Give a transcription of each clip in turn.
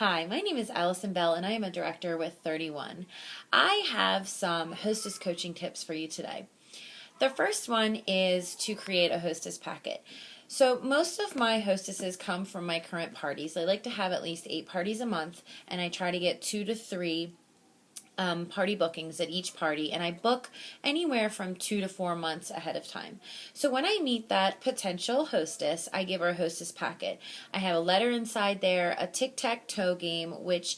Hi, my name is Allison Bell and I am a director with 31. I have some hostess coaching tips for you today. The first one is to create a hostess packet. So most of my hostesses come from my current parties. I like to have at least 8 parties a month, and I try to get 2 to 3 party bookings at each party, and I book anywhere from 2 to 4 months ahead of time. So when I meet that potential hostess, I give her a hostess packet. I have a letter inside there, a tic-tac-toe game, which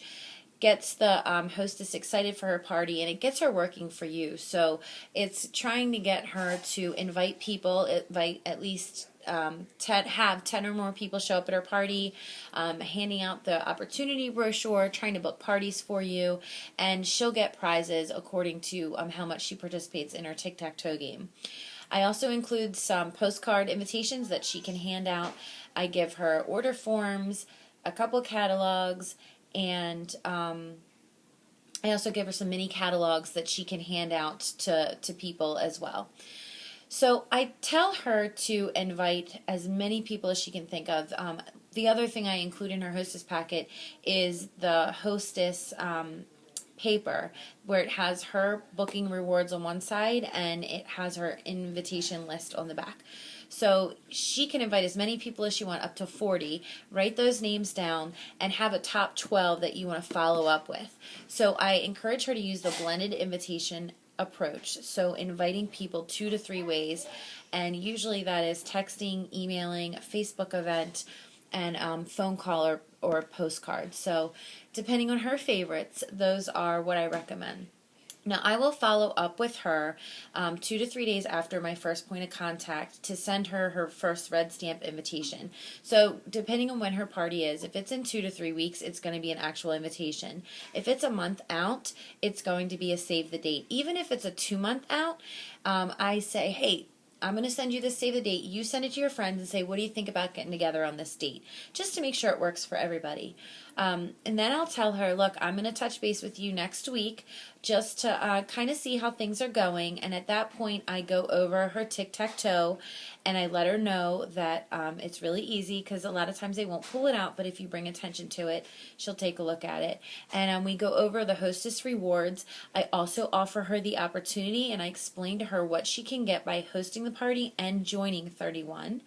gets the hostess excited for her party, and it gets her working for you. So it's trying to get her to invite people, invite at least have 10 or more people show up at her party, handing out the opportunity brochure, trying to book parties for you, and she'll get prizes according to how much she participates in her tic-tac-toe game. I also include some postcard invitations that she can hand out. I give her order forms, a couple catalogs, and I also give her some mini catalogs that she can hand out to people as well. So I tell her to invite as many people as she can think of. The other thing I include in her hostess packet is the hostess paper, where it has her booking rewards on one side and it has her invitation list on the back. So she can invite as many people as she wants, up to 40, write those names down, and have a top 12 that you want to follow up with. So I encourage her to use the blended invitation approach, so inviting people 2 to 3 ways, and usually that is texting, emailing, a Facebook event, and phone call or postcard. So depending on her favorites, those are what I recommend. Now, I will follow up with her 2 to 3 days after my first point of contact to send her her first red stamp invitation. So depending on when her party is, if it's in 2 to 3 weeks, it's going to be an actual invitation. If it's a month out, it's going to be a save the date. Even if it's a 2-month out, I say, hey, I'm going to send you this save the date. You send it to your friends and say, what do you think about getting together on this date? Just to make sure it works for everybody. And then I'll tell her, look, I'm going to touch base with you next week just to kind of see how things are going. And at that point, I go over her tic-tac-toe and I let her know that it's really easy, because a lot of times they won't pull it out, but if you bring attention to it, she'll take a look at it. And we go over the hostess rewards. I also offer her the opportunity, and I explain to her what she can get by hosting the party and joining 31.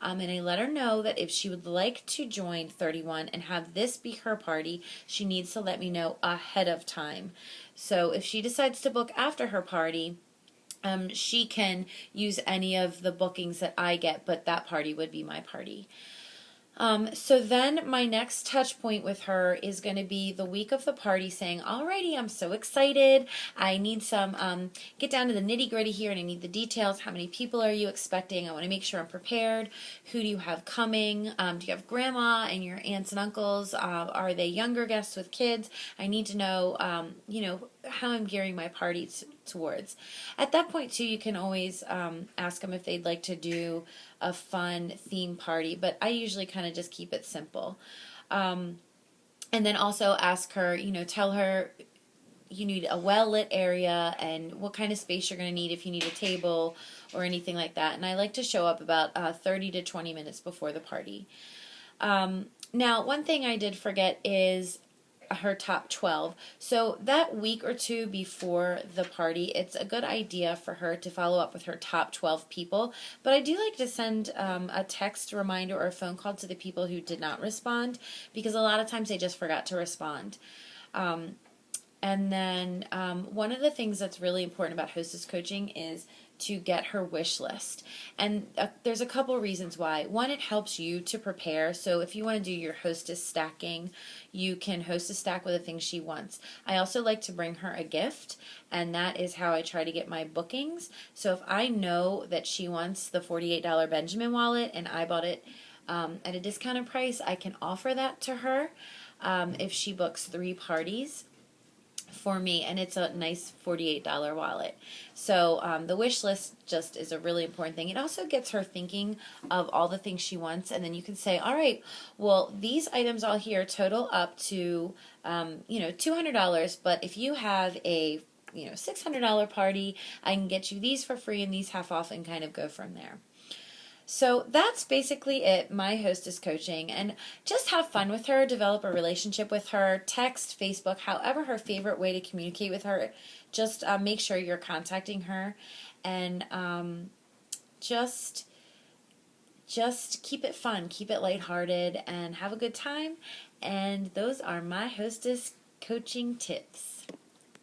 And I let her know that if she would like to join 31 and have this be her party, she needs to let me know ahead of time. So if she decides to book after her party, she can use any of the bookings that I get, but that party would be my party. So then my next touch point with her is going to be the week of the party, saying, alrighty, I'm so excited. I need some, get down to the nitty gritty here, and I need the details. How many people are you expecting? I want to make sure I'm prepared. Who do you have coming? Do you have grandma and your aunts and uncles? Are they younger guests with kids? I need to know, how I'm gearing my party towards. At that point, too, you can always ask them if they'd like to do a fun theme party, but I usually kind of just keep it simple. And then also ask her, tell her you need a well-lit area and what kind of space you're going to need, if you need a table or anything like that. And I like to show up about 30 to 20 minutes before the party. Now, one thing I did forget is her top 12. So that week or two before the party, it's a good idea for her to follow up with her top 12 people. But I do like to send a text reminder or a phone call to the people who did not respond, because a lot of times they just forgot to respond. And then one of the things that's really important about hostess coaching is to get her wish list. And there's a couple reasons why. One, it helps you to prepare. So if you want to do your hostess stacking, you can hostess stack with the things she wants. I also like to bring her a gift, and that is how I try to get my bookings. So if I know that she wants the $48 Benjamin wallet and I bought it at a discounted price, I can offer that to her if she books 3 parties for me, and it's a nice $48 wallet. So the wish list just is a really important thing. It also gets her thinking of all the things she wants, and then you can say, all right, well, these items all here total up to $200, but if you have a $600 party, I can get you these for free and these half off, and kind of go from there. So that's basically it, my hostess coaching. And just have fun with her, develop a relationship with her, text, Facebook, however her favorite way to communicate with her. Just make sure you're contacting her, and just keep it fun, keep it lighthearted, and have a good time. And those are my hostess coaching tips.